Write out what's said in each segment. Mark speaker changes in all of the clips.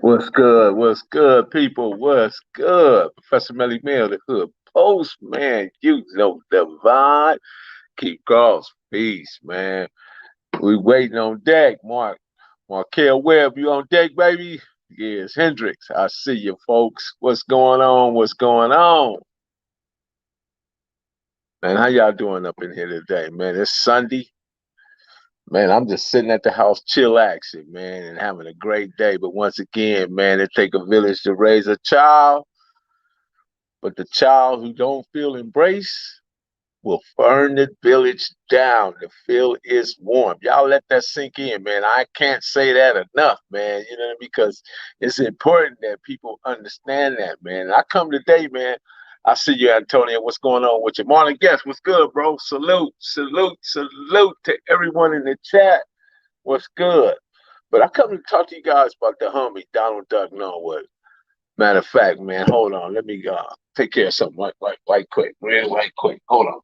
Speaker 1: What's good? What's good, people? What's good? Professor Melly Mill, the Hood Postman. You know the vibe. Keep calls. Peace, man. We waiting on deck. Markel Webb, you on deck, baby? Yes, Hendrix. I see you, folks. What's going on? What's going on? Man, how y'all doing up in here today, man? It's Sunday. Man, I'm just sitting at the house chillaxing, man, and having a great day. But once again, man, it take a village to raise a child. But the child who don't feel embraced will burn the village down. The field is warm. Y'all let that sink in, man. I can't say that enough, man. You know what I mean? Because it's important that people understand that, man. I come today, man. I see you, Antonio. What's going on with you? Marlon Guest, what's good, bro? Salute, salute, salute to everyone in the chat. What's good? But I come to talk to you guys about the homie, Donald Duck Norwood. Matter of fact, man, hold on. Let me take care of something right quick. Real right quick. Hold on.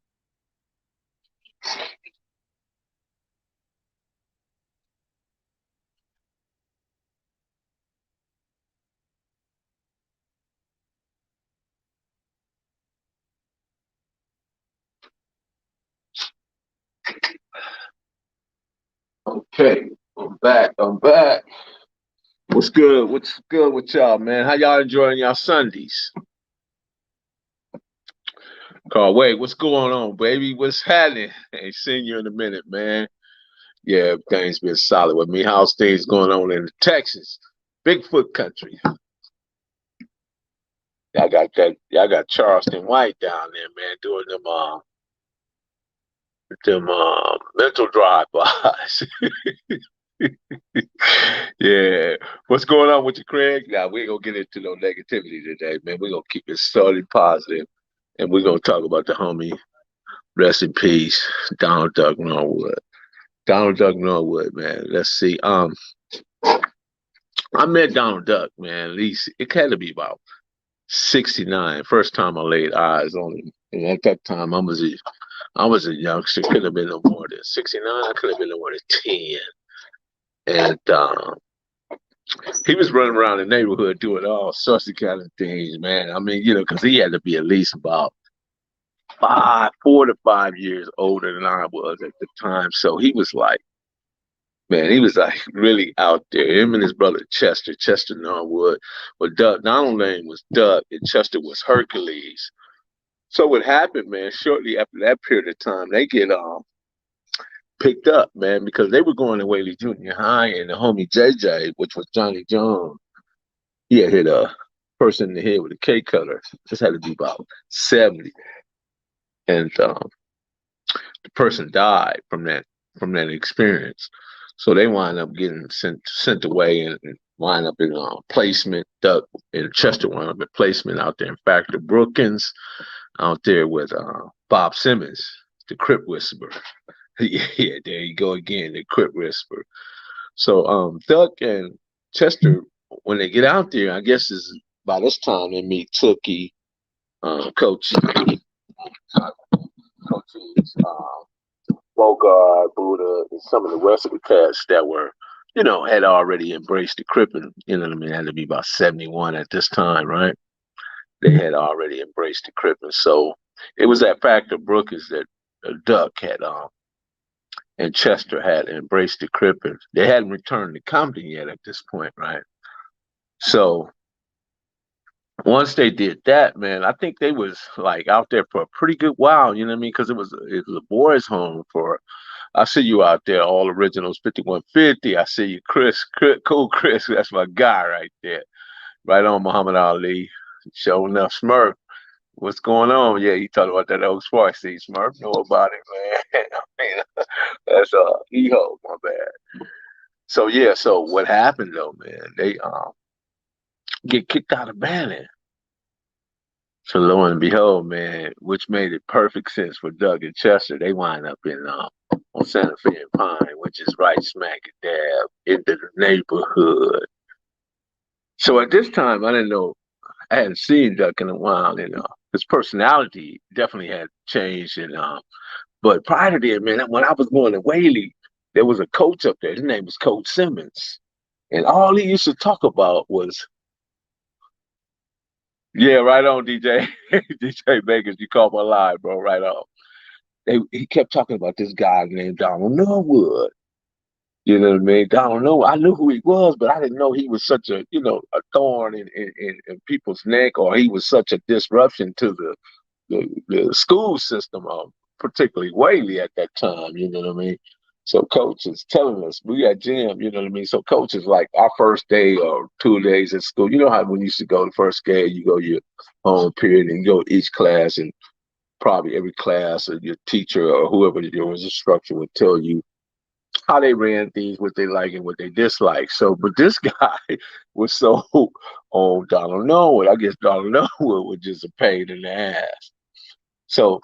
Speaker 1: Okay. I'm back. I'm back. What's good? What's good with y'all, man? How y'all enjoying y'all Sundays? Carl, wait, what's going on, baby? What's happening? Ain't seen you in a minute, man. Yeah, things been solid with me. How's things going on in Texas? Bigfoot country. Y'all got Charleston White down there, man, doing them mental drive-bys. Yeah. What's going on with you, Craig? Now we ain't gonna get into no negativity today, man. We're gonna keep it solely positive, and we're gonna talk about the homie. Rest in peace, Donald Duck Norwood. Donald Duck Norwood, man. Let's see. I met Donald Duck, man. At least it had to be about 69. First time I laid eyes on him. And at that time I was a youngster, could have been no more than 69, I could have been no more than 10. And he was running around the neighborhood doing all sorts of kind of things, man. I mean, because he had to be at least about 4 to 5 years older than I was at the time. So he was like, man, he was like really out there. Him and his brother Chester Norwood. But Donald's name was Doug, and Chester was Hercules. So what happened, man? Shortly after that period of time, they get picked up, man, because they were going to Whaley Junior High, and the homie JJ, which was Johnny Jones, he had hit a person in the head with a K cutter. Just had to be about 70, and the person died from that experience. So they wind up getting sent away and wind up in placement. Duck and Chester wound up in placement out there in Factor Brookins, out there with Bob Simmons, the Crip Whisperer. Yeah, there you go again, the Crip Whisperer. So Duck and Chester, when they get out there, I guess is by this time they meet Tookie, Coach, Coaches, Bogart, Buddha, and some of the rest of the cats that were, had already embraced the Crippin'. You know what I mean? Had to be about 71 at this time, right? They had already embraced the Crippin'. So it was that Factor Brookers that Duck had and Chester had embraced the Crippin'. They hadn't returned to Compton yet at this point, right? So once they did that, man, I think they was like out there for a pretty good while. You know what I mean? Because it was a boys' home for. I see you out there, all originals, 5150. I see you, Chris, cool Chris. That's my guy right there, right on Muhammad Ali. Showing enough, Smurf. What's going on? Yeah, he talked about that old sports. See, Smurf know about it, man. I mean, that's Eho, my bad. So yeah, so what happened though, man? They get kicked out of Bannon. So lo and behold, man, which made it perfect sense for Doug and Chester. They wind up in on Santa Fe and Pine, which is right smack dab into the neighborhood. So at this time, I didn't know I hadn't seen Duck in a while, and his personality definitely had changed. And but prior to that, man, when I was going to Whaley, there was a coach up there. His name was Coach Simmons. And all he used to talk about was, yeah, right on, DJ. DJ Vegas, you caught my line, bro, right on. He kept talking about this guy named Donald Norwood. You know what I mean? Donald Norwood. I knew who he was, but I didn't know he was such a, a thorn in people's neck, or he was such a disruption to the school system, particularly Whaley at that time. You know what I mean? So coach is telling us we got gym. You know what I mean? So coach is like our first day or 2 days at school. You know how when you used to go the first day, you go your home period and you go to each class, and probably every class or your teacher or whoever your instructor would tell you how they ran things, what they like and what they dislike. So, but this guy was so on Donald Norwood. I guess Donald Norwood was just a pain in the ass. So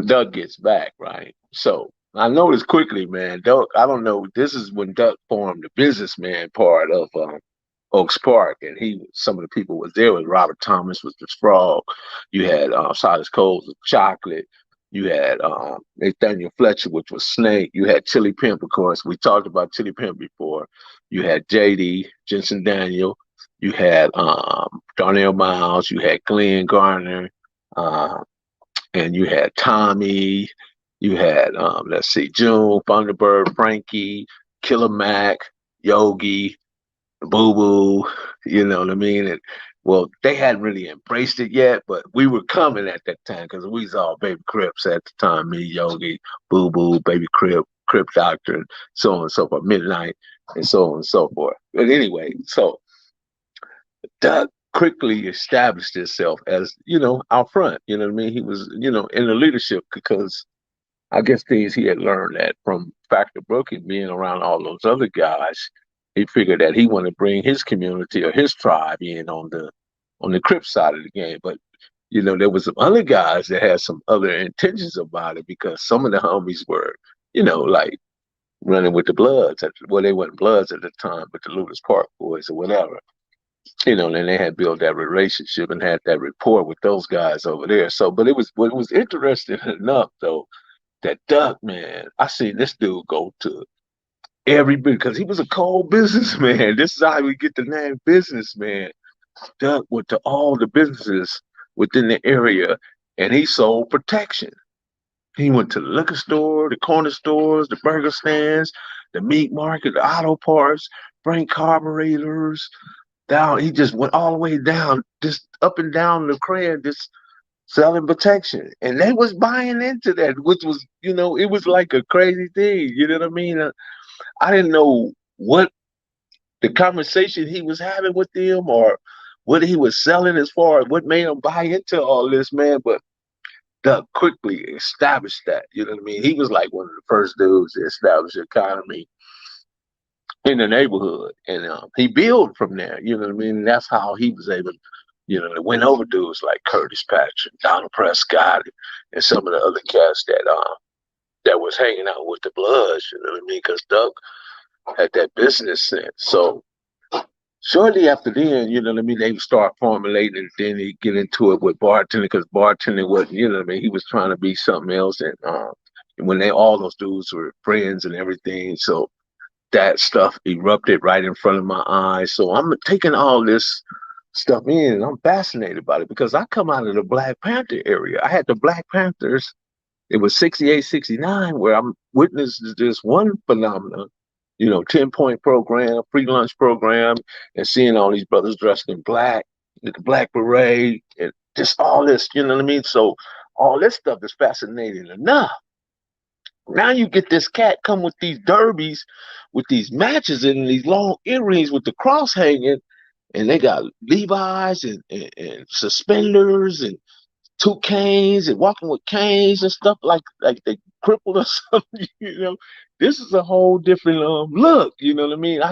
Speaker 1: Doug gets back, right? So I noticed quickly, man, Doug, I don't know, this is when Doug formed the businessman part of Oaks Park, and some of the people was there. Was Robert Thomas was the Frog. You had Silas Coles with Chocolate. You had Nathaniel Fletcher, which was Snake. You had Chili Pimp, of course. We talked about Chili Pimp before. You had JD, Jensen Daniel. You had Darnell Miles. You had Glenn Garner. Uh, and you had Tommy. You had, let's see, June, Thunderbird, Frankie, Killer Mac, Yogi, Boo Boo, you know what I mean? And well, they hadn't really embraced it yet, but we were coming at that time because we was all Baby Crips at the time. Me, Yogi, Boo Boo, Baby Crip, Crip Doctor, and so on and so forth, Midnight, and so on and so forth. But anyway, so Doug quickly established himself as, out front. You know what I mean? He was, in the leadership because I guess things he had learned that from Factor Booking, being around all those other guys, he figured that he wanted to bring his community or his tribe in on the Crip side of the game. But there was some other guys that had some other intentions about it because some of the homies were, like running with the Bloods. Well, they weren't Bloods at the time, but the Lewis Park Boys or whatever. And they had built that relationship and had that rapport with those guys over there. So, but it was interesting enough though that Duck, man, I seen this dude go to every bit because he was a cold businessman. This is how we get the name businessman. Duck went to all the businesses within the area and he sold protection. He went to the liquor store, the corner stores, the burger stands, the meat market, the auto parts, bring carburetors down. He just went all the way down, just up and down the crane, just selling protection. And they was buying into that, which was, it was like a crazy thing. You know what I mean? I didn't know what the conversation he was having with them or what he was selling as far as what made him buy into all this, man. But Doug quickly established that. You know what I mean? He was like one of the first dudes to establish the economy in the neighborhood. And he built from there. You know what I mean? And that's how he was able to win over dudes like Curtis Patrick, Donald Prescott, and some of the other cats that was hanging out with the Bloods, you know what I mean? Because Doug had that business sense. So shortly after then, you know what I mean, they would start formulating and then he get into it with bartending because bartending wasn't, you know what I mean, he was trying to be something else. And when all those dudes were friends and everything, so that stuff erupted right in front of my eyes. So I'm taking all this stuff in and I'm fascinated by it because I come out of the Black Panther area. I had the Black Panthers. It was 68, 69 where I'm witnessed this one phenomenon, 10-point program, free lunch program, and seeing all these brothers dressed in black, with the black beret, and just all this, you know what I mean? So all this stuff is fascinating enough. Now you get this cat come with these derbies, with these matches and these long earrings with the cross hanging, and they got Levi's and suspenders and two canes and walking with canes and stuff like they crippled or something. This is a whole different look, you know what I mean?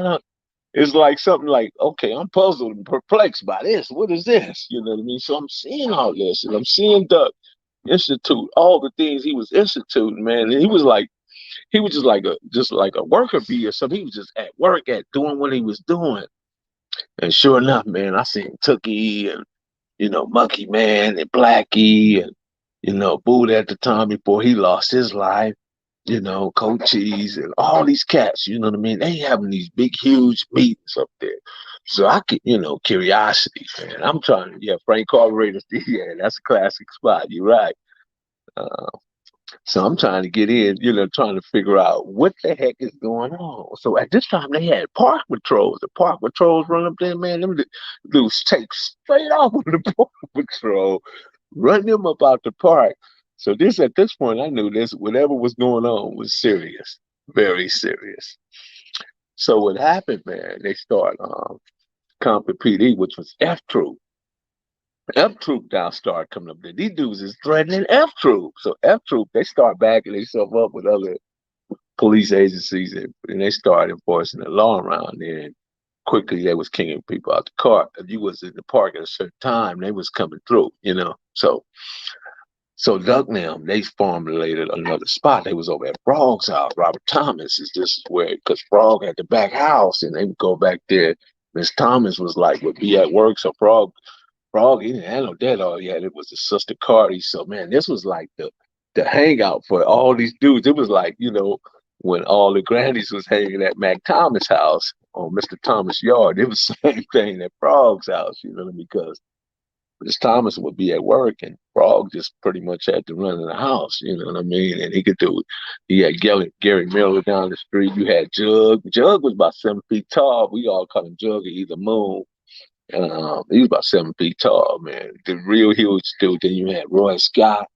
Speaker 1: It's like something like, okay, I'm puzzled and perplexed by this. What is this? You know what I mean? So I'm seeing all this and I'm seeing Duck institute all the things he was instituting, man. And he was just like a worker bee or something. He was just at work at doing what he was doing. And sure enough, man, I seen Tookie and Monkey Man and Blackie and Buddha at the time before he lost his life. you know, Cochise and all these cats, you know what I mean? They having these big, huge meetings up there. So I could, you know, curiosity, man. I'm trying to, yeah, Frank Carburetor's, yeah, that's a classic spot. You're right. Uh, so I'm trying to get in, you know, trying to figure out what the heck is going on. So at this time they had park patrols. The park patrols run up there, man. Them dudes take straight off with the park patrol, run them up out the park. So this at this point I knew this whatever was going on was serious, very serious. So what happened, man? They start Compton PD, which was F Troop. F Troop now start coming up there. These dudes is threatening F Troop. So F Troop, they start backing themselves up with other police agencies and they start enforcing the law around there. And quickly they was kicking people out the car. If you was in the park at a certain time, they was coming through, you know. So Doug and them, they formulated another spot. They was over at Frog's house. Robert Thomas is this is where because Frog had the back house and they would go back there. Miss Thomas was like would be at work, so Frog, he didn't have no debt. All he had it was his sister Cardi. So man, this was like the hangout for all these dudes. It was like, you know, when all the grannies was hanging at Mac Thomas' house on Mr. Thomas' yard. It was the same thing at Frog's house, you know, because Miss Thomas would be at work and Frog just pretty much had to run in the house, you know what I mean? And he could do it. He had Gary Miller down the street. You had Jug. Jug was about 7 feet tall. We all called him Jug or either Moon. He was about 7 feet tall, man. The real huge dude. Then you had Roy Scott,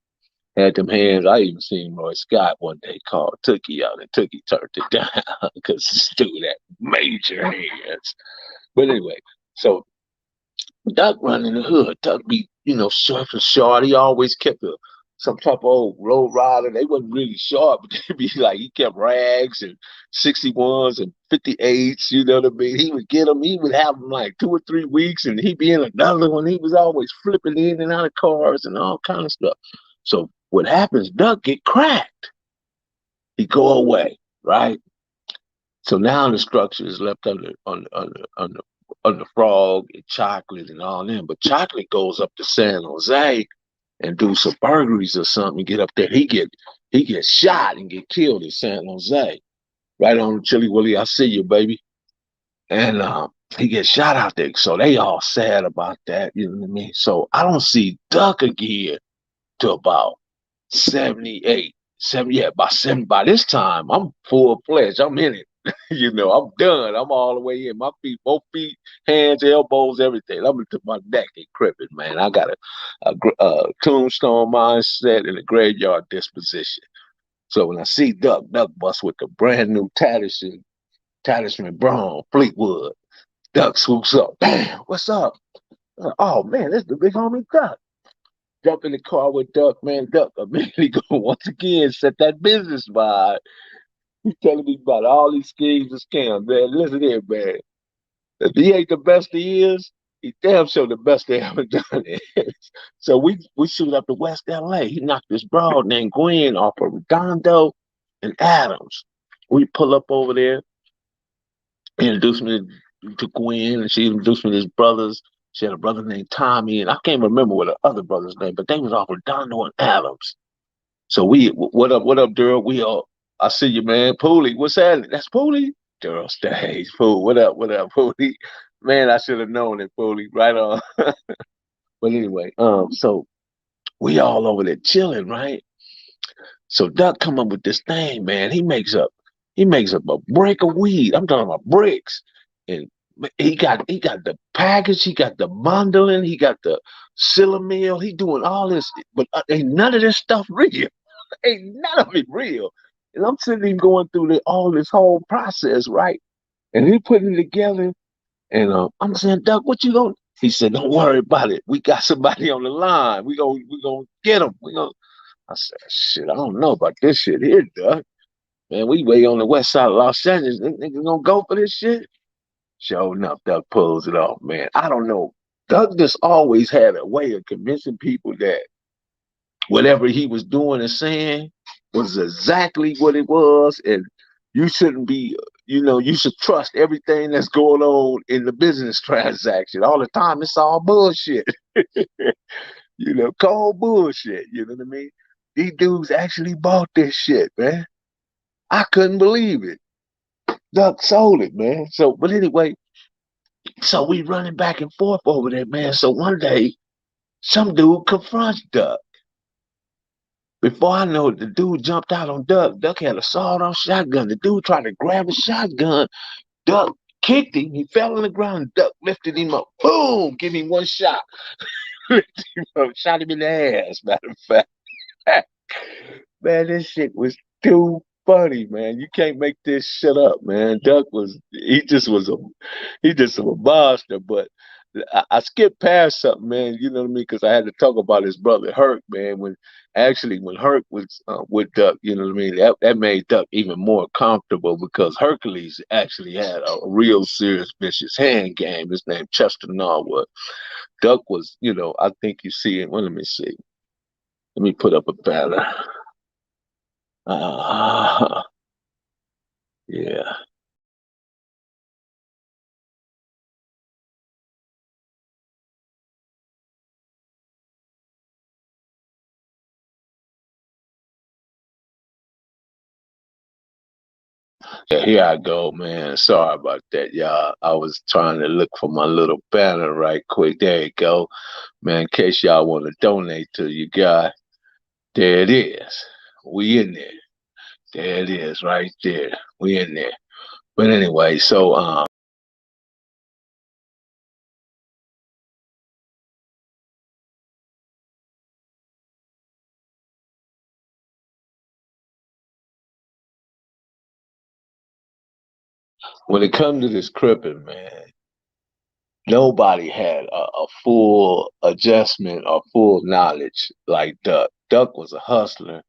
Speaker 1: had them hands. I even seen Roy Scott one day call Tookie out, and Tookie turned it down because this dude had major hands. But anyway, so Duck running the hood. Duck be, you know, surfing short. He always kept some type of old road rider. They wasn't really sharp, but they'd be like, he kept rags and 61s and 58s, you know what I mean? He would get them, he would have them like 2 or 3 weeks, and he'd be in another one. He was always flipping in and out of cars and all kind of stuff. So what happens, Duck get cracked. He go away, right? So now the structure is left under Frog and Chocolate and all them. But Chocolate goes up to San Jose and do some burglaries or something. Get up there, he gets shot and get killed in San Jose. Right on Chili Willie, I see you, baby. And he gets shot out there. So they all sad about that, you know what I mean? So I don't see Duck again to about 78, 70, yeah, by 70. By this time, I'm full fledged. I'm in it. You know, I'm done. I'm all the way in. My feet, both feet, hands, elbows, everything. I'm into my neck and crippin', man. I got a tombstone mindset and a graveyard disposition. So when I see Duck bust with the brand new Tatterson Brown, Fleetwood. Duck swoops up. Damn, what's up? Oh man, this is the big homie Duck. Jump in the car with Duck, man. Duck immediately go once again set that business vibe. He's telling me about all these schemes and scams, man. Listen here, man. If he ain't the best he is, he damn sure the best they ever done is. So we shoot up to West LA. He knocked this broad named Gwen off of Redondo and Adams. We pull up over there. He introduced me to Gwen, and she introduced me to his brothers. She had a brother named Tommy, and I can't remember what the other brother's name, but they was off Redondo and Adams. So what up, Daryl? We all, I see you, man. Pooley, what's happening? That's Pooley. Daryl Stage, Pool. What up, Pooley? Man, I should have known it, Pooley. Right on. But anyway, so we all over there chilling, right? So Duck come up with this thing, man. He makes up a brick of weed. I'm talking about bricks, and he got the package, he got the bundling, he got the meal. He doing all this, but ain't none of this stuff real. Ain't none of it real. And I'm sitting going through all this whole process, right? And he putting it together, and I'm saying, Duck, what you gonna? He said, don't worry about it. We got somebody on the line. We gonna get him. We gonna. I said, shit, I don't know about this shit here, Duck. Man, we way on the west side of Los Angeles. Niggas gonna go for this shit? Sure enough, Duck pulls it off, man. I don't know. Doug just always had a way of convincing people that whatever he was doing and saying was exactly what it was, and you shouldn't be, you know, you should trust everything that's going on in the business transaction. All the time, it's all bullshit. You know, cold bullshit. You know what I mean? These dudes actually bought this shit, man. I couldn't believe it. Duck sold it, man. So, but anyway, so we running back and forth over there, man. So one day, some dude confronts Duck. Before I know it, the dude jumped out on Duck. Duck had a sawed-off shotgun. The dude tried to grab his shotgun. Duck kicked him. He fell on the ground. Duck lifted him up. Boom! Give him one shot. Shot him in the ass, matter of fact. Man, this shit was too funny, man. You can't make this shit up, man. Duck was he just was a monster, but I skipped past something, man. You know what I mean? Because I had to talk about his brother Herc, man. When Herc was with Duck, you know what I mean? That made Duck even more comfortable because Hercules actually had a real serious vicious hand game. His name Chester Norwood. Duck was, I think you see it. Well, let me see. Let me put up a banner. Uh, yeah. Yeah, here I go, man. Sorry about that, y'all. I was trying to look for my little banner right quick. There you go. Man, in case y'all want to donate to your guy, there it is. We in there. There it is, right there. We in there. But anyway, so when it comes to this cripping, man, nobody had a full adjustment or full knowledge like Duck. Duck was a hustler.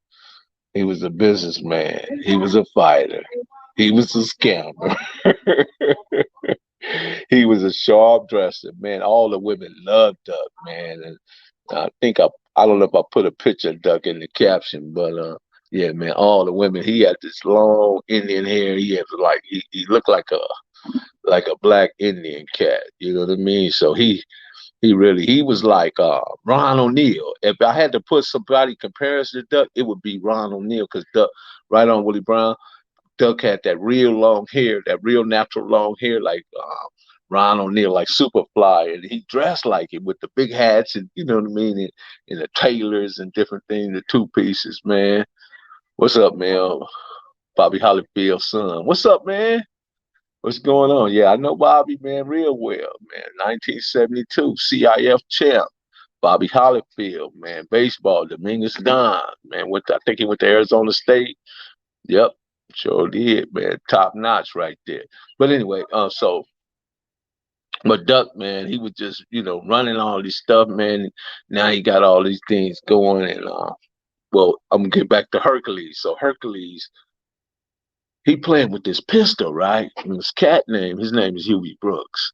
Speaker 1: He was a businessman. He was a fighter. He was a scammer. He was a sharp dresser, man. All the women loved Duck, man. And I don't know if I put a picture of Duck in the caption, but yeah, man, all the women. He had this long Indian hair. He had he looked like a black Indian cat. You know what I mean? So he was like Ron O'Neal. If I had to put somebody comparison to Duck, it would be Ron O'Neal because Duck, right on Willie Brown. Duck had that real long hair, that real natural long hair, like Ron O'Neal, like Superfly, and he dressed like it with the big hats and you know what I mean, and the tailors and different things, the two pieces, man. What's up, man? Bobby Hollifield's son. What's up, man? What's going on? Yeah, I know Bobby, man, real well, man. 1972 CIF champ. Bobby Hollifield, man, baseball, Dominguez Don, man. I think he went to Arizona State. Yep, sure did, man. Top notch right there. But anyway, but Duck, man, he was just, running all this stuff, man. Now he got all these things going, and well, I'm gonna get back to Hercules. So Hercules, he playing with this pistol, right? And his name is Huey Brooks.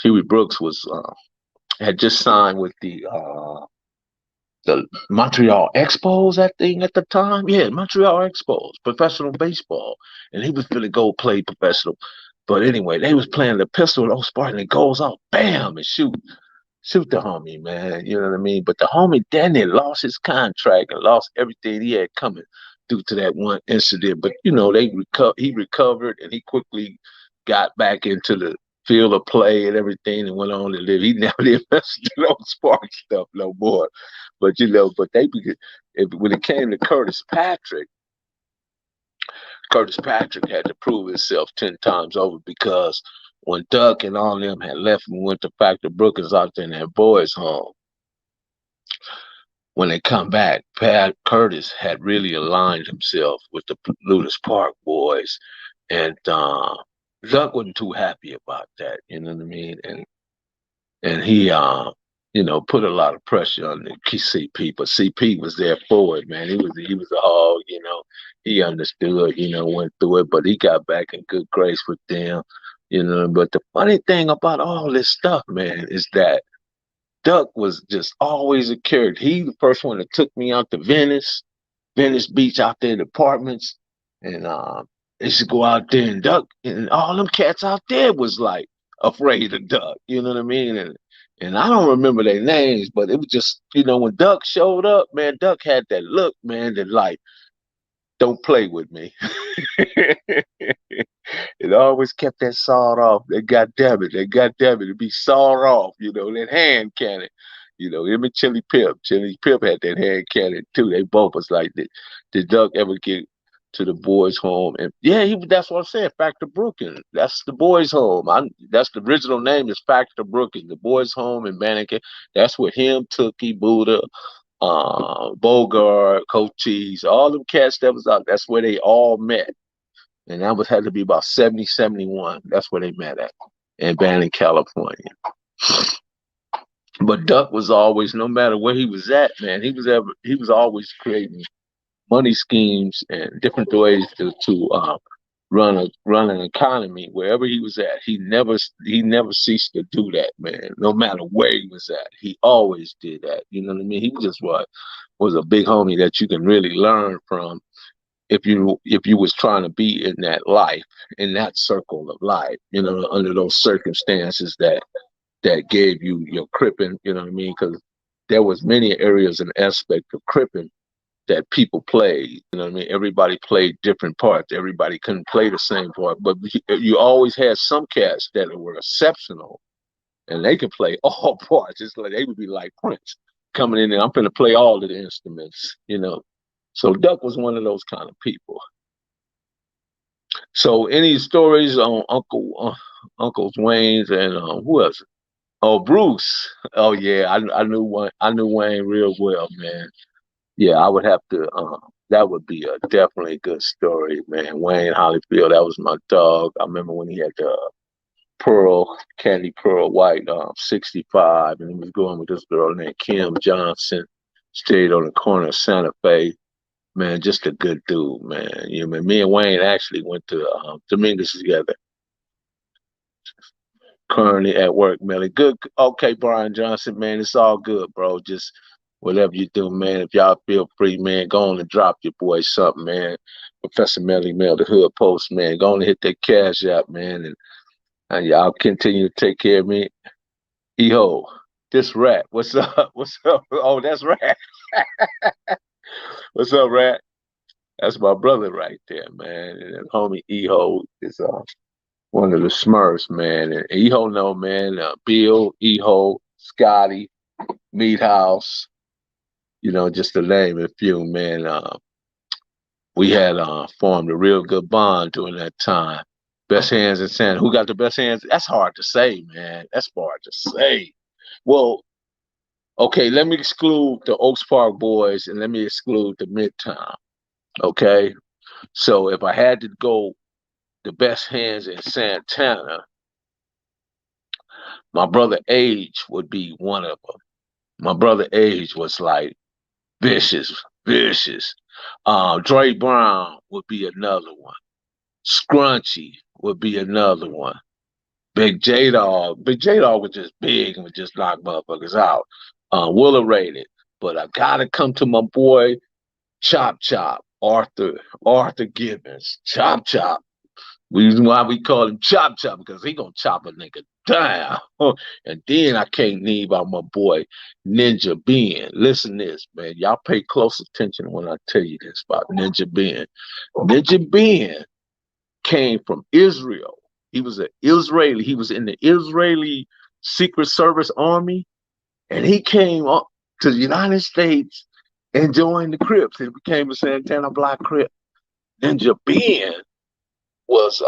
Speaker 1: Huey Brooks had just signed with the Montreal Expos, I think, at the time. Yeah, Montreal Expos, professional baseball. And he was gonna go play professional. But anyway, they was playing the pistol, those Spartan, and it goes off, bam, and shoot the homie, man. You know what I mean? But the homie Danny lost his contract and lost everything he had coming due to that one incident. But he recovered and he quickly got back into the field of play and everything and went on to live. He never did mess with no spark stuff no more. But when it came to Curtis Patrick had to prove himself 10 times over because when Duck and all of them had left and went to Factor Brookings out there in their boys' home, when they come back, Pat Curtis had really aligned himself with the Ludus Park boys, and Duck wasn't too happy about that. You know what I mean? And he put a lot of pressure on the CP, but CP was there for it, man. He was a hog, he understood, went through it, but he got back in good grace with them, But the funny thing about all this stuff, man, is that Duck was just always a character. He the first one that took me out to Venice Beach out there in the apartments. And they used to go out there and Duck and all them cats out there was like afraid of Duck. You know what I mean? And I don't remember their names, but it was just, when Duck showed up, man, Duck had that look, man, that like Don't play with me. It always kept that sawed off. That goddamn it, it'd be sawed off, that hand cannon. Him and Chili Pip. Chili Pip had that hand cannon too. They both was like, did Duck ever get to the boys' home? And yeah, that's what I'm saying. Factor Brooklyn. That's the boys' home. That's the original name is Factor Brooklyn. The boys' home in Banneker. That's where him, Tookie, Buddha, Bogart, Coach Cheese, all them cats that was out. That's where they all met. And that had to be about 70, 71. That's where they met at in Banning, California. But Duck was always, no matter where he was at, man, he was always creating money schemes and different ways to run an economy wherever he was at. He never ceased to do that, man. No matter where he was at, he always did that. You know what I mean? He just was a big homie that you can really learn from if you was trying to be in that life, in that circle of life, under those circumstances that gave you your cripping, you know what I mean? Because there was many areas and aspects of cripping that people played, you know what I mean? Everybody played different parts. Everybody couldn't play the same part, but you always had some cats that were exceptional, and they could play all parts. It's like they would be like Prince coming in and I'm gonna play all of the instruments, So Duck was one of those kind of people. So any stories on Uncles Wayne's and who else? Oh, Bruce. Oh yeah, I knew Wayne real well, man. Yeah, I would have to. That would be definitely a good story, man. Wayne Holyfield, that was my dog. I remember when he had the Candy Pearl White 65, and he was going with this girl named Kim Johnson. Stayed on the corner of Santa Fe. Man, just a good dude, man. Me and Wayne actually went to Dominguez together. Currently at work, Melly. Good. Okay, Brian Johnson, man, it's all good, bro. Just whatever you do, man. If y'all feel free, man, go on and drop your boy something, man. Professor Melly Mel, the Hood Post, man. Go on and hit that cash out, man, and y'all continue to take care of me. Eho, this Rat. What's up? What's up? Oh, that's Rat. What's up, Rat? That's my brother right there, man. And homie Eho is one of the Smurfs, man. And Eho know, man. Bill, Eho, Scotty, Meat House, just to name a few, man. We had formed a real good bond during that time. Best hands in Santa. Who got the best hands? That's hard to say, man. That's hard to say. Well, okay, let me exclude the Oaks Park boys and let me exclude the Midtown. Okay? So if I had to go the best hands in Santana, my brother Age would be one of them. My brother Age was like vicious. Dre Brown would be another one. Scrunchy would be another one. Big J Dog was just big and would just knock motherfuckers out. Willa rated. But I gotta come to my boy Chop, Arthur Gibbons. Chop. Reason why we call him Chop because he gonna chop a nigga down. And then I can't leave out my boy Ninja Ben. Listen to this, man. Y'all pay close attention when I tell you this about Ninja Ben. Ninja Ben came from Israel. He was an Israeli. He was in the Israeli Secret Service Army, and he came up to the United States and joined the Crips. He became a Santana Black Crip. Ninja Ben was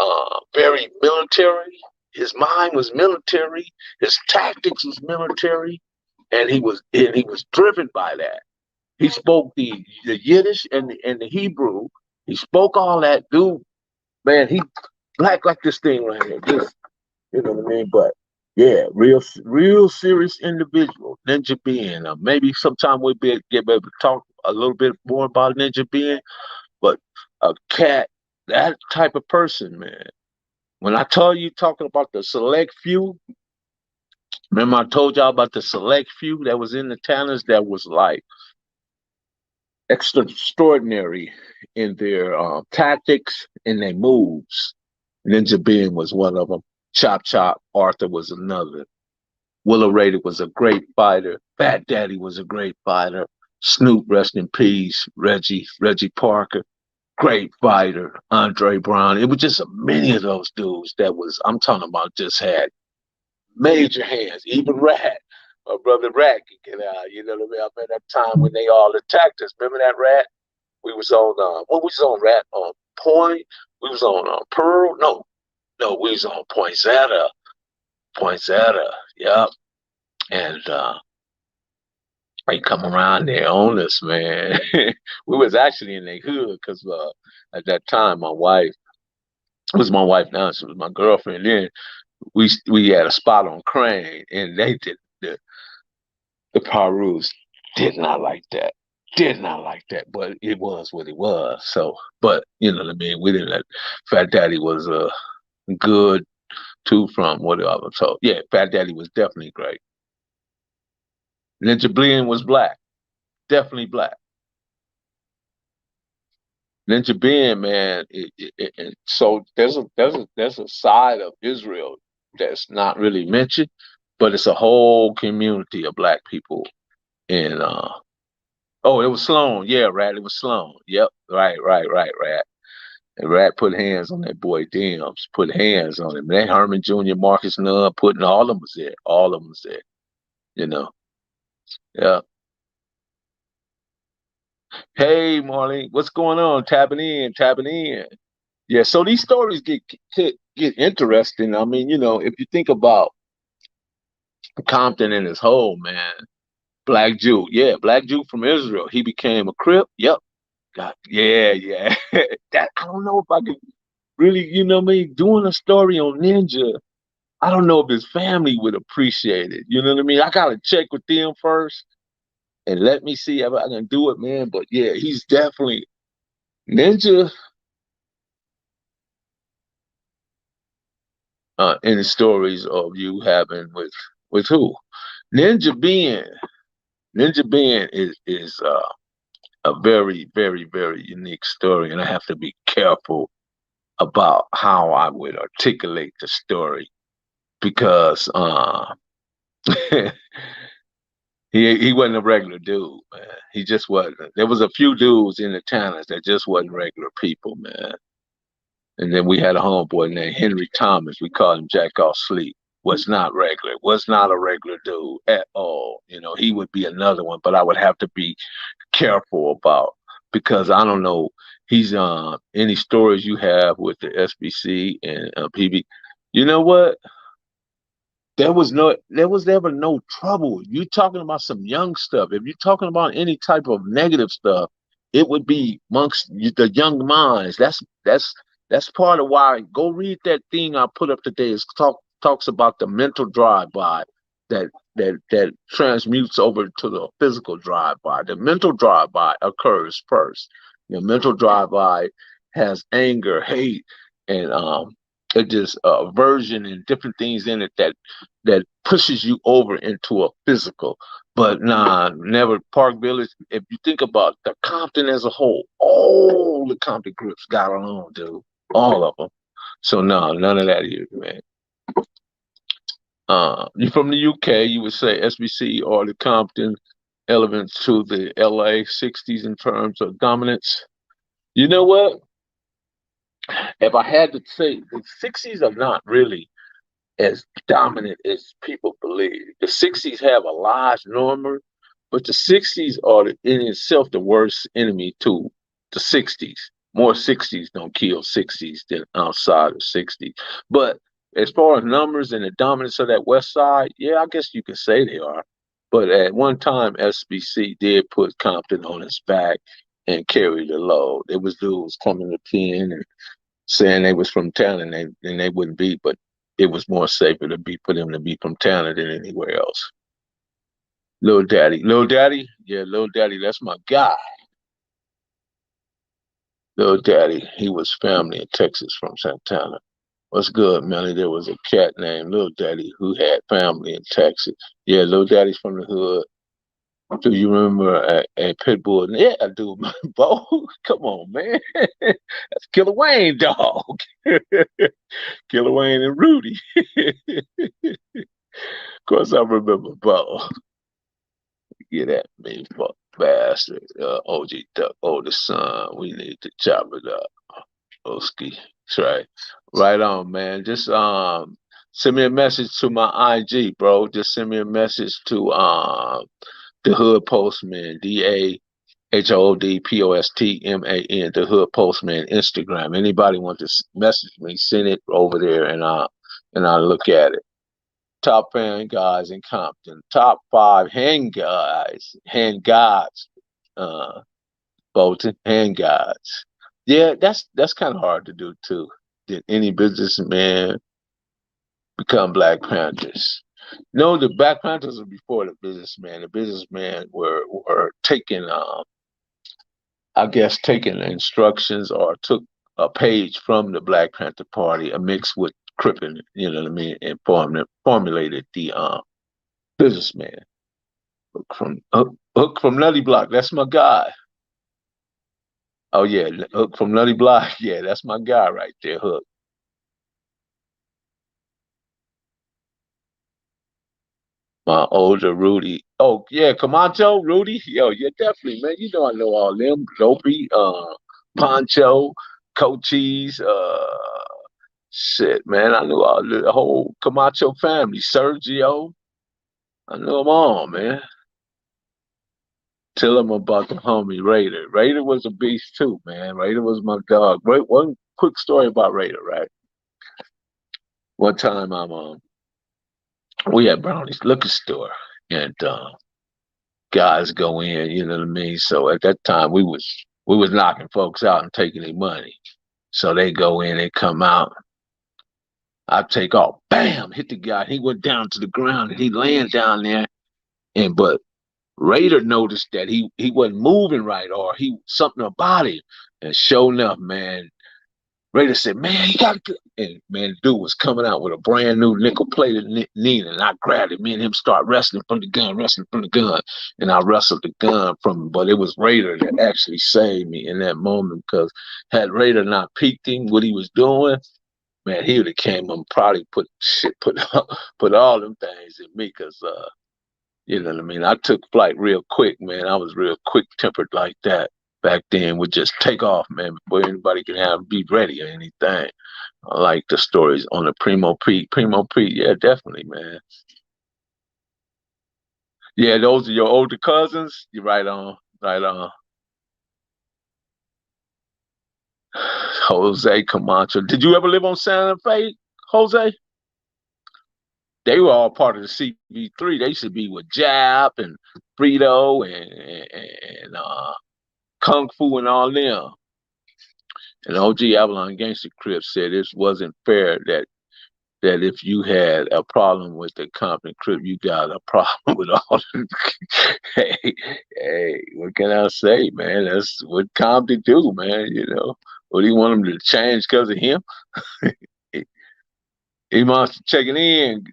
Speaker 1: very military. His mind was military. His tactics was military, and he was driven by that. He spoke the Yiddish and the Hebrew. He spoke all that. Dude, man, he black like this thing right here. Just, you know what I mean? But yeah, real serious individual. Ninja Ben. Maybe sometime we'll be able to talk a little bit more about Ninja Ben. But a cat, that type of person, man. When I told you talking about the select few, remember I told y'all about the select few that was in the Tanners that was like extraordinary in their tactics and their moves. Ninja Ben was one of them. Chop, Arthur was another. Willa Rated was a great fighter. Fat Daddy was a great fighter. Snoop, rest in peace. Reggie Parker. Great fighter, Andre Brown. It was just many of those dudes that was, I'm talking about, just had major hands. Even Rat, my brother Rat can get out. You know what I mean? I remember that time when they all attacked us. Remember that, Rat? We was on, what was on, Rat? On Point? We was on Pearl? No, we was on Poinsettia. Poinsettia, yep. And they come around there on us, man. We was actually in their hood because at that time my wife was my wife now, she was my girlfriend then. We had a spot on Crane, and they did the Parus did not like that. Did not like that, but it was what it was. So, but you know what I mean. We didn't let Fat Daddy was good too from what I was told. Yeah, Fat Daddy was definitely great. Ninja Blin was black, definitely black. Ninja Ben, man. So there's a side of Israel that's not really mentioned, but it's a whole community of black people in oh, it was Sloan. Yeah, Rat. It was Sloan. Yep. Right, Rat. And Rat put hands on that boy Dims. Put hands on him. That Herman Jr., Marcus Nunn, putting all of them was there. All of them was there. You know. Yeah. Hey, Marlene, what's going on? Tapping in, tapping in. Yeah. So these stories get interesting. I mean, if you think about Compton in his whole, man, Black Jew. Yeah, Black Jew from Israel. He became a Crip. Yep. God, yeah. That I don't know if I could really, me doing a story on Ninja. I don't know if his family would appreciate it. You know what I mean? I gotta check with them first and let me see if I can do it, man. But yeah, he's definitely Ninja. Any stories of you having with who? Ninja Ben. Ninja Ben is a very, very, very unique story, and I have to be careful about how I would articulate the story because he wasn't a regular dude, man. He just wasn't. There was a few dudes in the talents that just wasn't regular people, man. And then we had a homeboy named Henry Thomas. We called him Jack Off Sleep. Was not regular. Was not a regular dude at all. He would be another one, but I would have to be careful about because I don't know. He's any stories you have with the SBC and PB. You know what? There was never no trouble. You talking about some young stuff. If you're talking about any type of negative stuff, it would be amongst the young minds. That's part of why. Go read that thing I put up today. It talks about the mental drive-by that transmutes over to the physical drive-by. The mental drive-by occurs first. Your mental drive-by has anger, hate, and it just aversion and different things in it that pushes you over into a physical. But nah, never Park Village. If you think about the Compton as a whole, all the Compton groups got along, dude. All of them. So no, none of that here, man. You from the UK, you would say SBC or the Compton elements to the LA 60s in terms of dominance. You know what? If I had to say, the 60s are not really as dominant as people believe. The 60s have a large number, but the 60s are in itself the worst enemy to the 60s. More 60s don't kill 60s than outside of 60s. But as far as numbers and the dominance of that West Side, yeah, I guess you could say they are. But at one time, SBC did put Compton on its back and carry the load. There was dudes coming to pen and saying they was from town and they wouldn't be, but it was more safer to be for them to be from town than anywhere else. Lil Daddy, yeah, Lil Daddy, that's my guy. Lil Daddy, he was family in Texas from Santana. What's good, Melly? There was a cat named Lil Daddy who had family in Texas. Yeah, Lil Daddy's from the hood. Do you remember a Pitbull? Yeah, I do, Bo. Come on, man. That's Killer Wayne, dog. Killer Wayne and Rudy. Of course, I remember Bo. Get at me, fuck bastard. OG Duck, oldest son. We need to chop it up. Oski. That's right. Right on, man. Just send me a message to my IG, bro. Just send me a message to the Hood Postman, DAHODPOSTMAN, the Hood Postman Instagram. Anybody want to message me, send it over there and I'll look at it. Top hand guys in Compton. Top five hand gods, uh, Bolton, hand gods. Yeah, that's kind of hard to do too. Did any businessman become Black Panthers? No, the Black Panthers were before the businessman. The businessmen were taking, I guess, taking instructions or took a page from the Black Panther Party, a mix with Crippen, you know what I mean, and formulated the businessman. Hook from Nutty Block. That's my guy. Oh yeah, Hook from Nutty Block. Yeah, that's my guy right there, Hook. My older Rudy. Oh yeah, Camacho, Rudy. Yo, yeah, definitely, man. You know I know all them. Dopey, Poncho, Cochise, shit, man. I knew all the whole Camacho family. Sergio. I knew them all, man. Tell him about the homie Raider. Raider was a beast too, man. Raider was my dog. Wait, one quick story about Raider, right? One time we had Brownie's liquor store and guys go in, you know what I mean? So at that time we was knocking folks out and taking their money. So they go in, they come out. I take off, bam, hit the guy. He went down to the ground and he laying down there. And but Raider noticed that he wasn't moving right or he something about him. And sure enough, man, Raider said, "Man, you got to." And man, dude was coming out with a brand new nickel plated Nina, and I grabbed it. Me and him start wrestling from the gun, and I wrestled the gun from him. But it was Raider that actually saved me in that moment because had Raider not peeked him what he was doing, man, he would have came and probably put all them things in me because you know what I mean? I took flight real quick, man. I was real quick tempered like that. Back then would just take off, man, before anybody can be ready or anything. I like the stories on the Primo Pete. Primo Pete, yeah, definitely, man. Yeah, those are your older cousins. You're right on, right on. Jose Camacho. Did you ever live on Santa Fe, Jose? They were all part of the CB3. They used to be with Jap and Frito and Kung Fu and all them. And OG Avalon Gangster Crip said this wasn't fair that if you had a problem with the Compton Crip, you got a problem with all the hey, hey, what can I say, man? That's what Compton do, man, you know. What do you want him to change because of him? He wants to check it in.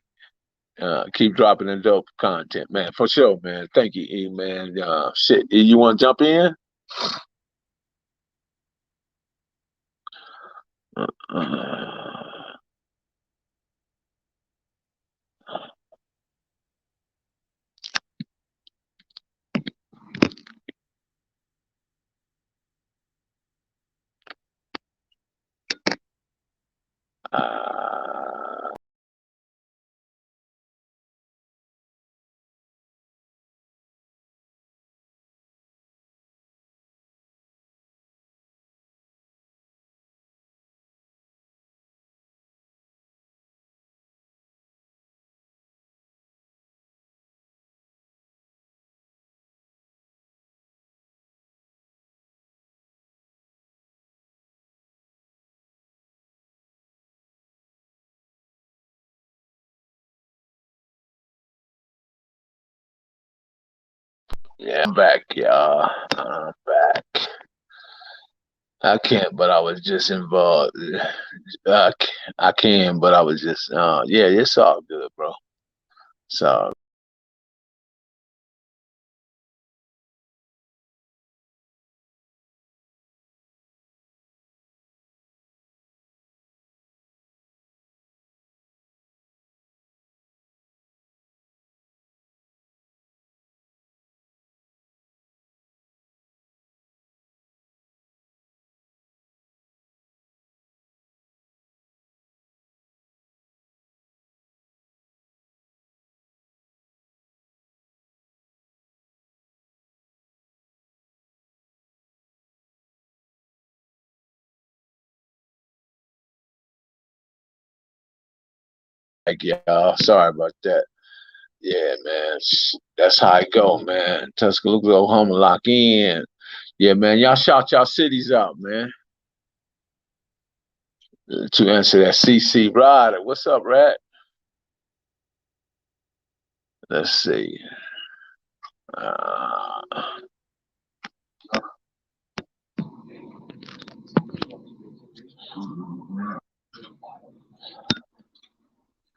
Speaker 1: Keep dropping the dope content, man. For sure, man. Thank you, E, man. Shit, E, you want to jump in? Uh, uh, yeah, I'm back, y'all. I'm back. I can't, but I was just involved. I can, but I was just, yeah, it's all good, bro. So y'all. Sorry about that. Yeah, man. That's how it go, man. Tuscaloosa, Oklahoma, lock in. Yeah, man. Y'all shout y'all cities out, man. To answer that, CC Ryder. What's up, Rat? Let's see. Uh,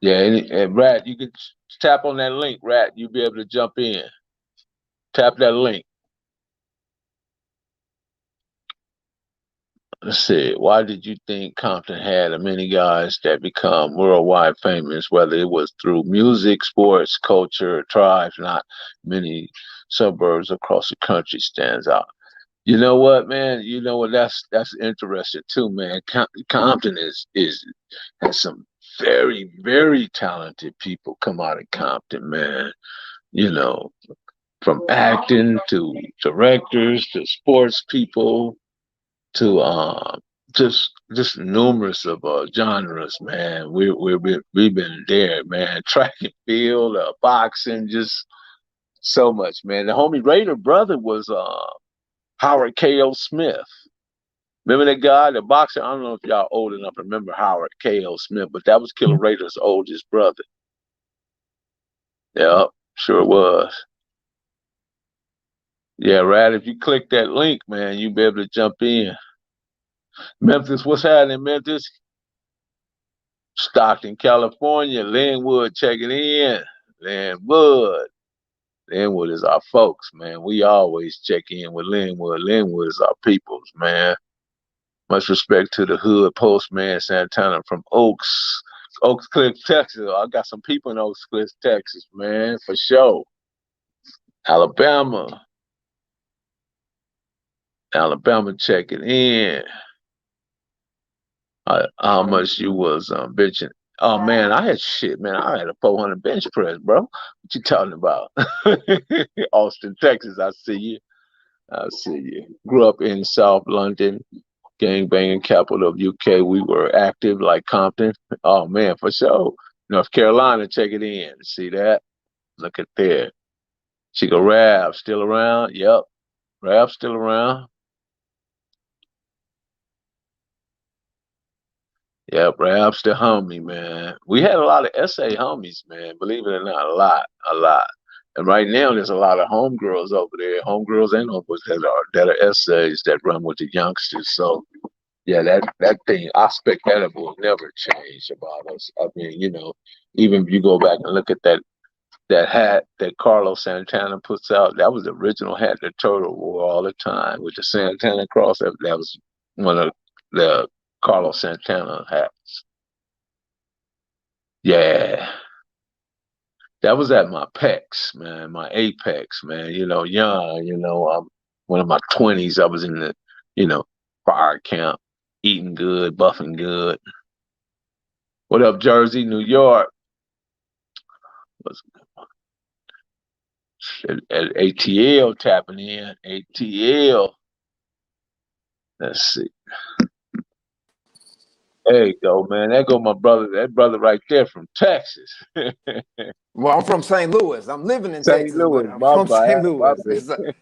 Speaker 1: yeah, and Rat, you can tap on that link, Rat. You'll be able to jump in. Tap that link. Let's see. Why did you think Compton had many guys that become worldwide famous, whether it was through music, sports, culture, tribes, not many suburbs across the country stands out? You know what, man? You know what? That's interesting too, man. Compton is has some very, very talented people come out of Compton, man. You know, from acting to directors to sports people to just numerous of genres, man. We've been there, man. Track and field, boxing, just so much, man. The homie Raider brother was Howard K.O. Smith. Remember that guy, the boxer? I don't know if y'all old enough to remember Howard K.O. Smith, but that was Killer Raider's oldest brother. Yep, sure was. Yeah, right. If you click that link, man, you'll be able to jump in. Memphis, what's happening, Memphis? Stockton, California. Linwood checking in. Linwood. Linwood is our folks, man. We always check in with Linwood. Linwood is our peoples, man. Much respect to the hood postman Santana from Oaks Cliff, Texas. I got some people in Oaks Cliff, Texas, man, for sure. Alabama. Alabama checking in. How much you was bitching? Oh man, I had shit, man. I had a 400 bench press, bro. What you talking about? Austin, Texas. I see you. I see you. Grew up in South London, gang banging capital of UK. We were active like Compton. Oh man, for sure. North Carolina, check it in. See that? Look at there. Chico Rab still around? Yep. Rab still around. Yep, Rab's the homie, man. We had a lot of SA homies, man. Believe it or not, a lot. And right now, there's a lot of homegirls over there, homegirls and homeboys that are essays that run with the youngsters. So, yeah, that thing, I expect that will never change about us. I mean, even if you go back and look at that hat that Carlos Santana puts out, that was the original hat that Turtle wore all the time with the Santana cross. That was one of the Carlos Santana hats. Yeah. That was at my pecs, man, my apex, man. Young, one of my 20s, I was in the, fire camp, eating good, buffing good. What up, Jersey, New York? Was at ATL tapping in. ATL. Let's see. There you go, man. There go my brother. That brother right there from Texas.
Speaker 2: Well, I'm from St. Louis. I'm living in
Speaker 1: St.
Speaker 2: Texas,
Speaker 1: Louis,
Speaker 2: but I'm from St. Louis.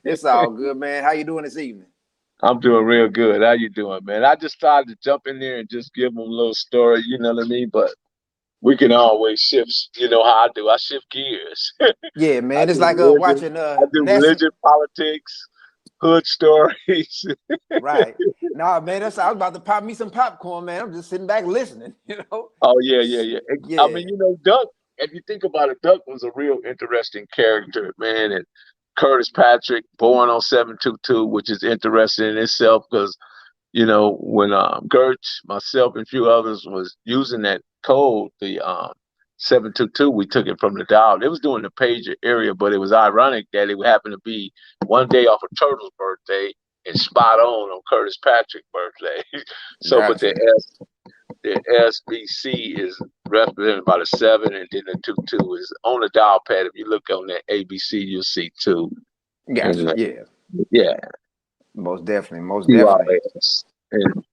Speaker 2: It's
Speaker 1: bad.
Speaker 2: all good, man. How you doing this evening?
Speaker 1: I'm doing real good. How you doing, man? I just tried to jump in there and just give them a little story, you know what I mean? But we can always shift, you know how I do. I shift gears.
Speaker 2: Yeah,
Speaker 1: I
Speaker 2: man. It's
Speaker 1: do
Speaker 2: like
Speaker 1: religion,
Speaker 2: watching
Speaker 1: I do
Speaker 2: national.
Speaker 1: religion, politics, hood stories.
Speaker 2: Right. Nah, man. I was about to pop me some popcorn, man. I'm just sitting back listening.
Speaker 1: Oh yeah, yeah, yeah. I
Speaker 2: Yeah.
Speaker 1: mean, Duck. If you think about it, Duck was a real interesting character, man. And Curtis Patrick, born on 722, which is interesting in itself because when Gertz, myself, and a few others was using that code, the 722, we took it from the dial. It was during the pager area, but it was ironic that it happened to be one day off of Turtle's birthday and spot on Curtis Patrick's birthday. So, but
Speaker 2: Gotcha.
Speaker 1: the SBC is represented by the 7, and then the 22 is on the dial pad. If you look on that ABC, you'll see 2.
Speaker 2: Gotcha.
Speaker 1: And
Speaker 2: Yeah.
Speaker 1: yeah,
Speaker 2: Most definitely. Most definitely.
Speaker 1: QRS. And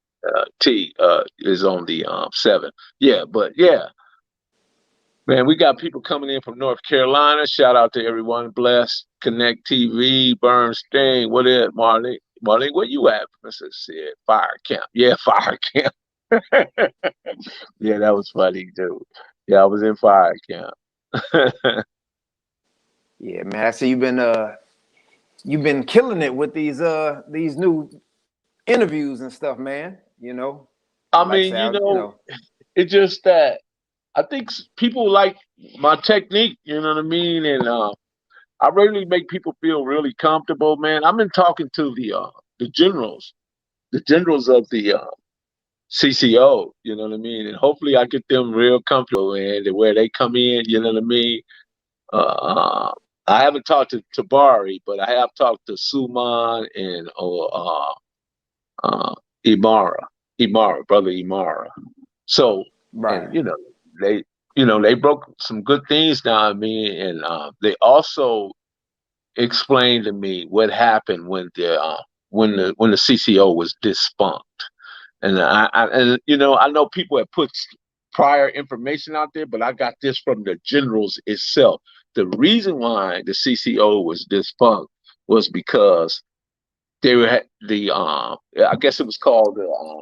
Speaker 1: T is on the 7. Yeah, but yeah. Man, we got people coming in from North Carolina. Shout out to everyone. Bless, Connect TV, Bernstein. What is Marley? Marley, where you at? Princess said, fire camp. Yeah, fire camp. Yeah, that was funny, dude. Yeah, I was in fire camp.
Speaker 2: Yeah, man. I see you've been killing it with these new interviews and stuff, man. You know,
Speaker 1: I
Speaker 2: like I
Speaker 1: mean,
Speaker 2: say, you know,
Speaker 1: it's just that I think people like my technique, you know what I mean? And I really make people feel really comfortable, man. I've been talking to the generals of the CCO, you know what I mean? And hopefully I get them real comfortable and where they come in, you know what I mean? Uh, I haven't talked to Tabari, but I have talked to Suman and uh, Imara, brother Imara. So, and
Speaker 2: right,
Speaker 1: they, they broke some good things down to me, and they also explained to me what happened when the CCO was despunked. And I know people have put prior information out there, but I got this from the generals itself. The reason why the CCO was defunct was because they were I guess it was called the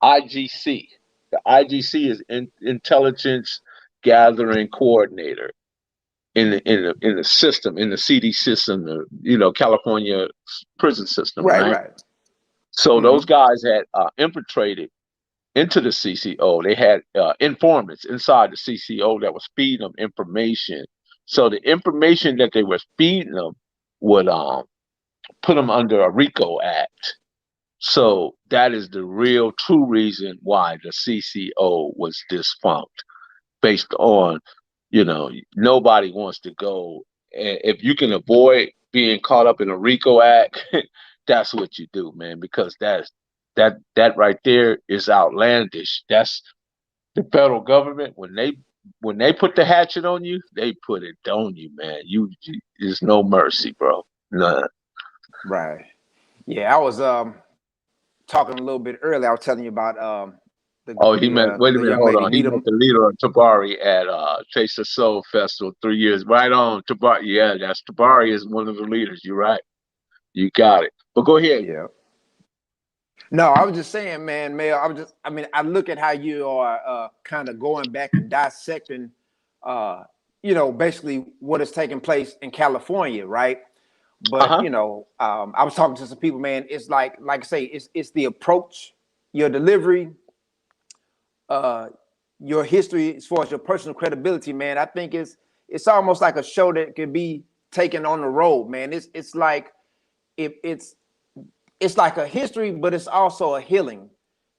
Speaker 1: IGC. The IGC is Intelligence Gathering Coordinator in the system, in the CD system, California prison system,
Speaker 2: right,
Speaker 1: right?
Speaker 2: right.
Speaker 1: So those
Speaker 2: Mm-hmm.
Speaker 1: guys had infiltrated into the CCO. They had informants inside the CCO that was feeding them information. So the information that they were feeding them would put them under a RICO Act. So that is the real true reason why the CCO was defunct, based on, nobody wants to go. And if you can avoid being caught up in a RICO Act, that's what you do, man, because that right there is outlandish. That's the federal government when they put the hatchet on you, they put it on you, man. There's no mercy, bro. None.
Speaker 2: Right. Yeah, I was talking a little bit earlier. I was telling you about
Speaker 1: Oh, he met. Wait a
Speaker 2: the
Speaker 1: minute,
Speaker 2: young
Speaker 1: hold
Speaker 2: lady
Speaker 1: on. He
Speaker 2: Nita.
Speaker 1: met the leader of Tabari at Taste of Soul Festival 3 years. Right on, Tabari. Yeah, that's Tabari is one of the leaders. You're right. You got it. But go ahead.
Speaker 2: Yeah. No, I was just saying, man, Mel. I mean, I look at how you are kind of going back and dissecting, basically what is taking place in California, right?
Speaker 1: Uh
Speaker 2: But
Speaker 1: huh.
Speaker 2: I was talking to some people, man. It's like I say, it's the approach, your delivery, uh, your history as far as your personal credibility, man. I think it's almost like a show that could be taken on the road, man. It's like it, it's it's like a history, but it's also a healing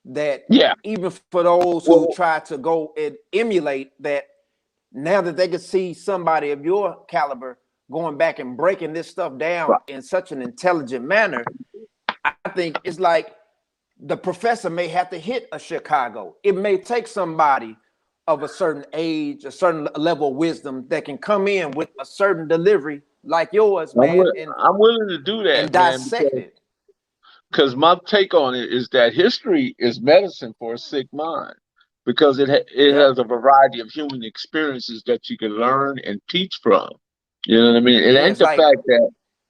Speaker 2: that
Speaker 1: Yeah.
Speaker 2: even for those who
Speaker 1: Well,
Speaker 2: try to go and emulate that, now that they can see somebody of your caliber going back and breaking this stuff down
Speaker 1: right.
Speaker 2: in such an intelligent manner, I think it's like the professor may have to hit a Chicago. It may take somebody of a certain age, a certain level of wisdom that can come in with a certain delivery like yours, man,
Speaker 1: I'm willing to do
Speaker 2: and
Speaker 1: that, man,
Speaker 2: dissect it.
Speaker 1: because my take on it is that history is medicine for a sick mind, because it
Speaker 2: Yep.
Speaker 1: has a variety of human experiences that you can learn and teach from. You know what I mean?
Speaker 2: Yeah, it's like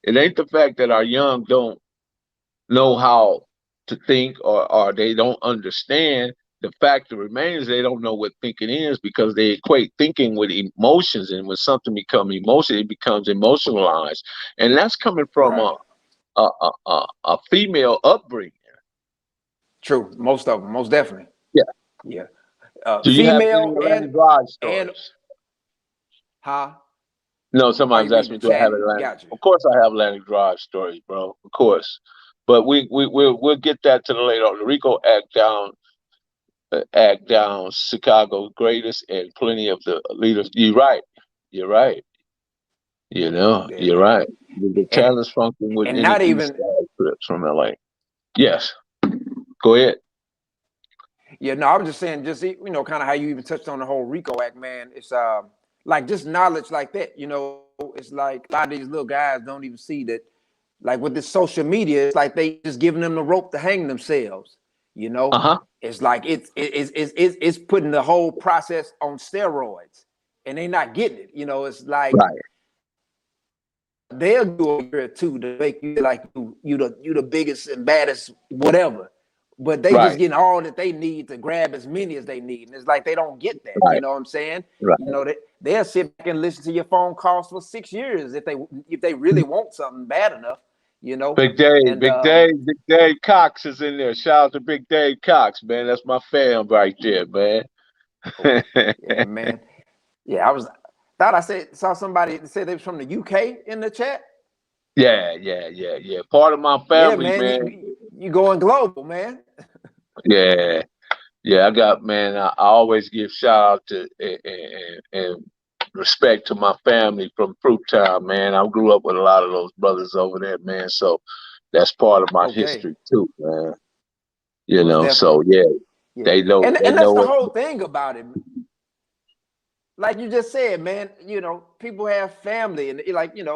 Speaker 1: It ain't the fact that our young don't know how to think, or they don't understand. The fact that remains, they don't know what thinking is, because they equate thinking with emotions, and when something becomes emotion, it becomes emotionalized, and that's coming from
Speaker 2: right.
Speaker 1: a female upbringing.
Speaker 2: True. Most of them, most definitely.
Speaker 1: Yeah.
Speaker 2: Yeah.
Speaker 1: Do you have any
Speaker 2: Female
Speaker 1: Atlanta Drive
Speaker 2: and
Speaker 1: stories?
Speaker 2: huh?
Speaker 1: No,
Speaker 2: Are you
Speaker 1: somebody's asked
Speaker 2: reading
Speaker 1: me,
Speaker 2: the
Speaker 1: do I have
Speaker 2: chat?
Speaker 1: Atlanta?
Speaker 2: Got you.
Speaker 1: Of course, I have Atlantic Drive stories, bro. Of course, but we'll get that to the later on. The RICO Act down Chicago's greatest, and plenty of the leaders. You're right. You're right.
Speaker 2: Yeah,
Speaker 1: You're
Speaker 2: man.
Speaker 1: right. The
Speaker 2: And
Speaker 1: talents function with
Speaker 2: and
Speaker 1: any
Speaker 2: not
Speaker 1: East
Speaker 2: even
Speaker 1: Side trips from LA. Yes. Go ahead.
Speaker 2: yeah, no, I was just saying, just kind of how you even touched on the whole RICO Act, man. It's like just knowledge like that, it's like a lot of these little guys don't even see that, like with this social media, it's like they just giving them the rope to hang themselves, you
Speaker 1: Uh
Speaker 2: know.
Speaker 1: huh.
Speaker 2: It's like it's putting the whole process on steroids. and they not getting it. You know, it's like
Speaker 1: Right.
Speaker 2: they'll do a year or two to make you like you the biggest and baddest whatever, but they just
Speaker 1: Right.
Speaker 2: getting all that they need to grab as many as they need, and it's like they don't get that. You
Speaker 1: Right.
Speaker 2: know what I'm saying?
Speaker 1: Right.
Speaker 2: You know, they'll sit back and listen to your phone calls for 6 years if they really want something bad enough. You know, and
Speaker 1: Big Dave Cox is in there. Shout out to Big Dave Cox, man. That's my fam right there, man.
Speaker 2: yeah, man, yeah, I saw somebody say they was from the UK in the chat.
Speaker 1: Yeah. Part of my
Speaker 2: Yeah,
Speaker 1: family,
Speaker 2: man,
Speaker 1: man.
Speaker 2: you going global, man.
Speaker 1: Yeah. Yeah, I got, man. I always give shout out to and respect to my family from Fruittown, man. I grew up with a lot of those brothers over there, man. So that's part of my
Speaker 2: Okay,
Speaker 1: history too, man. You
Speaker 2: most
Speaker 1: know, so
Speaker 2: definitely.
Speaker 1: yeah,
Speaker 2: Yeah,
Speaker 1: they
Speaker 2: and that's the
Speaker 1: know it.
Speaker 2: whole thing about it. Like you just said, man. You know, people have family, and like in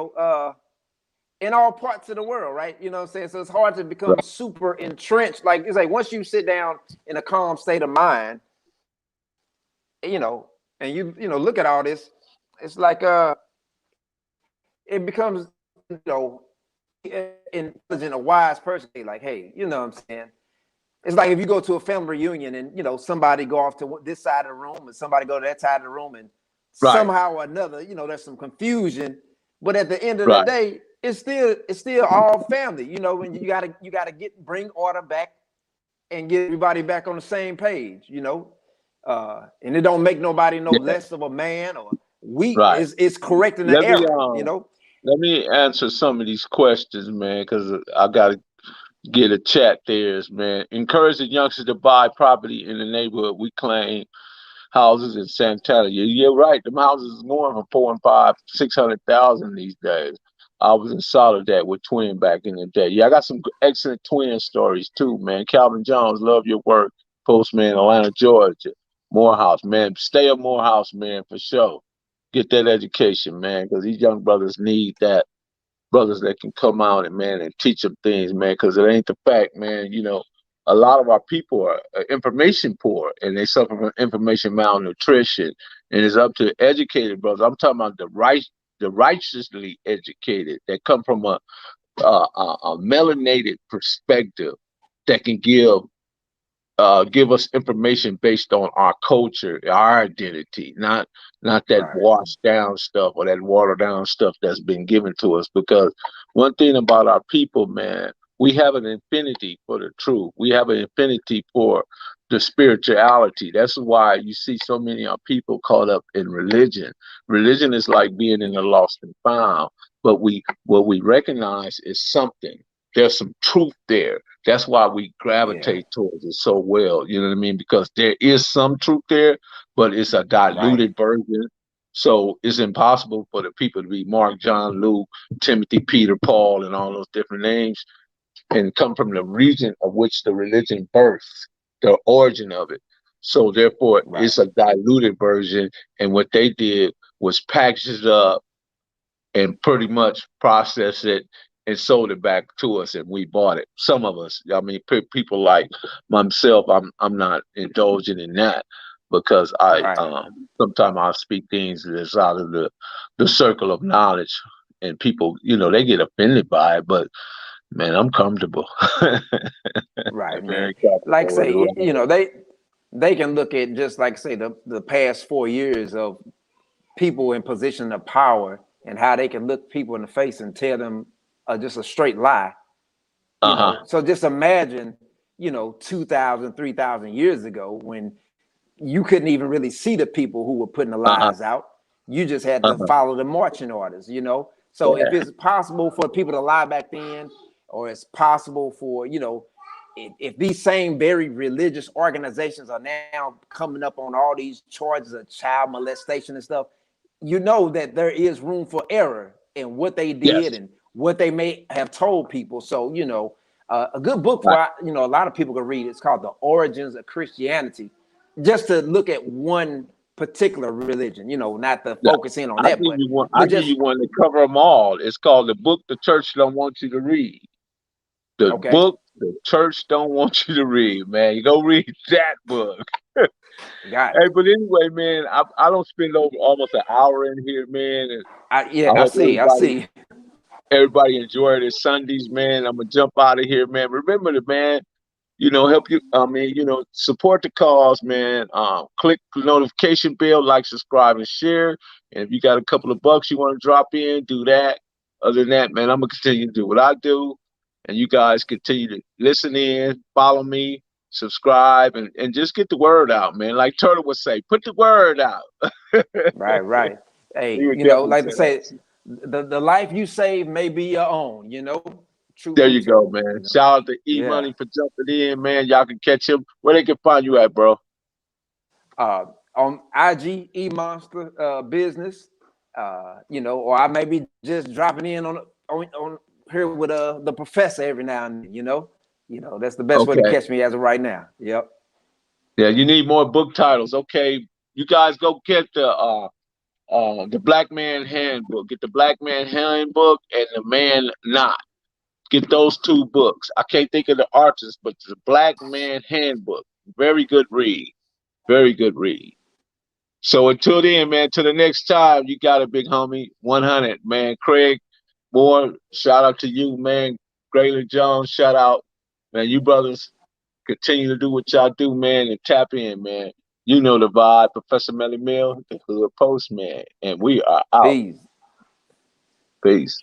Speaker 2: all parts of the world, right? You know what I'm saying? So it's hard to become
Speaker 1: Right,
Speaker 2: super entrenched. Like it's like once you sit down in a calm state of mind, you know, and look at all this, it's like it becomes intelligent, a wise person. Like, hey, you know what I'm saying? It's like if you go to a family reunion and somebody go off to this side of the room and somebody go to that side of the room, and
Speaker 1: right,
Speaker 2: somehow or another, there's some confusion. But at the end of the
Speaker 1: right.
Speaker 2: day, it's still all family. When you gotta bring order back and get everybody back on the same page. And it don't make nobody no
Speaker 1: Yeah,
Speaker 2: less of a man or weak.
Speaker 1: right.
Speaker 2: It's correcting the
Speaker 1: Let me
Speaker 2: error.
Speaker 1: let me answer some of these questions, man, because I gotta get a chat there, man. Encourage the youngsters to buy property in the neighborhood. We claim houses in Santana. You're right. Them houses is going for 4 and 5, 600,000 these days. I was in Soledad with Twin back in the day. Yeah, I got some excellent Twin stories too, man. Calvin Jones, love your work. Postman, Atlanta, Georgia. Morehouse, man. Stay a Morehouse, man, for sure. Get that education, man, because these young brothers need that brothers that can come out and man and teach them things, man, because it ain't the fact, man. A lot of our people are information poor and they suffer from information malnutrition, and it's up to educated brothers. I'm talking about the righteously educated that come from a melanated perspective that can give us information based on our culture, our identity, not that
Speaker 2: Right,
Speaker 1: washed down stuff or that watered down stuff that's been given to us. Because one thing about our people, man, we have an affinity for the truth. We have an affinity for the spirituality. That's why you see so many of our people caught up in religion. Religion is like being in the lost and found, but what we recognize is something. There's some truth there. That's why we
Speaker 2: yeah,
Speaker 1: gravitate towards it so well. You know what I mean? Because there is some truth there, but it's a
Speaker 2: right,
Speaker 1: diluted version. So it's impossible for the people to be Mark, John, Luke, Timothy, Peter, Paul, and all those different names and come from the region of which the religion birthed, the origin of it. So therefore,
Speaker 2: right,
Speaker 1: it's a diluted version. And what they did was package it up and pretty much processed it and sold it back to us, and we bought it. Some of us, I mean, people like myself, I'm not indulging in that because I
Speaker 2: right.
Speaker 1: sometimes I speak things that's out of the circle of knowledge, and people, they get offended by it. But man, I'm comfortable.
Speaker 2: Right, man.
Speaker 1: Very
Speaker 2: Like
Speaker 1: comfortable with
Speaker 2: say,
Speaker 1: it.
Speaker 2: they can look at just like say the past 4 years of people in position of power and how they can look people in the face and tell them just a straight lie.
Speaker 1: Uh-huh.
Speaker 2: So just imagine, 2,000, 3,000 years ago when you couldn't even really see the people who were putting the
Speaker 1: Uh-huh.
Speaker 2: lies out. You just had to
Speaker 1: Uh-huh.
Speaker 2: follow the marching orders. So if
Speaker 1: Yeah.
Speaker 2: it's possible for people to lie back then, or it's possible for, if these same very religious organizations are now coming up on all these charges of child molestation and stuff, that there is room for error in what they did
Speaker 1: Yes.
Speaker 2: and what they may have told people. So, a good book
Speaker 1: Right.
Speaker 2: for, a lot of people can read. It's called The Origins of Christianity, just to look at one particular religion, not to
Speaker 1: Yeah.
Speaker 2: focus in on that,
Speaker 1: I
Speaker 2: but
Speaker 1: give
Speaker 2: just,
Speaker 1: you one to cover them all. It's called The Book the Church Don't Want You to Read. The
Speaker 2: okay.
Speaker 1: book the church don't want you to read, man. You go read that book.
Speaker 2: Got
Speaker 1: Hey,
Speaker 2: it.
Speaker 1: but anyway, man, I don't spend over almost an hour in here, man, and
Speaker 2: Yeah,
Speaker 1: I
Speaker 2: I
Speaker 1: hope
Speaker 2: see. I see.
Speaker 1: everybody enjoy their Sundays, man. I'm gonna jump out of here, man. Remember the man, you know, help you. I mean, you know, support the cause, man. Click the notification bell, like, subscribe, and share. And if you got a couple of bucks you want to drop in, do that. Other than that, man, I'm gonna continue to do what I do, and you guys continue to listen in, follow me, subscribe, and just get the word out, man. Like Turtle would say, put the word out.
Speaker 2: Right, right.
Speaker 1: He
Speaker 2: Hey,
Speaker 1: would
Speaker 2: you know,
Speaker 1: definitely
Speaker 2: like
Speaker 1: say
Speaker 2: to say,
Speaker 1: that.
Speaker 2: the life you save may be your own. You know, truth
Speaker 1: There
Speaker 2: be
Speaker 1: you go,
Speaker 2: told.
Speaker 1: man.
Speaker 2: You know.
Speaker 1: Shout out to E
Speaker 2: Yeah.
Speaker 1: Money for jumping in, man. Y'all can catch him. Where they can find you at, bro?
Speaker 2: On IG Monster business, you know, or I may be just dropping in on here with the professor every now and then. You know that's the best way to
Speaker 1: Okay.
Speaker 2: catch me as of right now. Yep.
Speaker 1: Yeah, you need more book titles. Okay. You guys go get the Black Man Handbook. Get the Black Man Handbook and the Man Not. Get those two books. I can't think of the artist, but the Black Man Handbook. Very good read. Very good read. So until then, man, till the next time, you got it, big homie. 100, man. Craig Moore, shout out to you, man. Graylin Jones, shout out. Man, you brothers continue to do what y'all do, man, and tap in, man. You know the vibe. Professor Melly Mill, the Hood Postman. And we are out.
Speaker 2: Peace.
Speaker 1: Peace.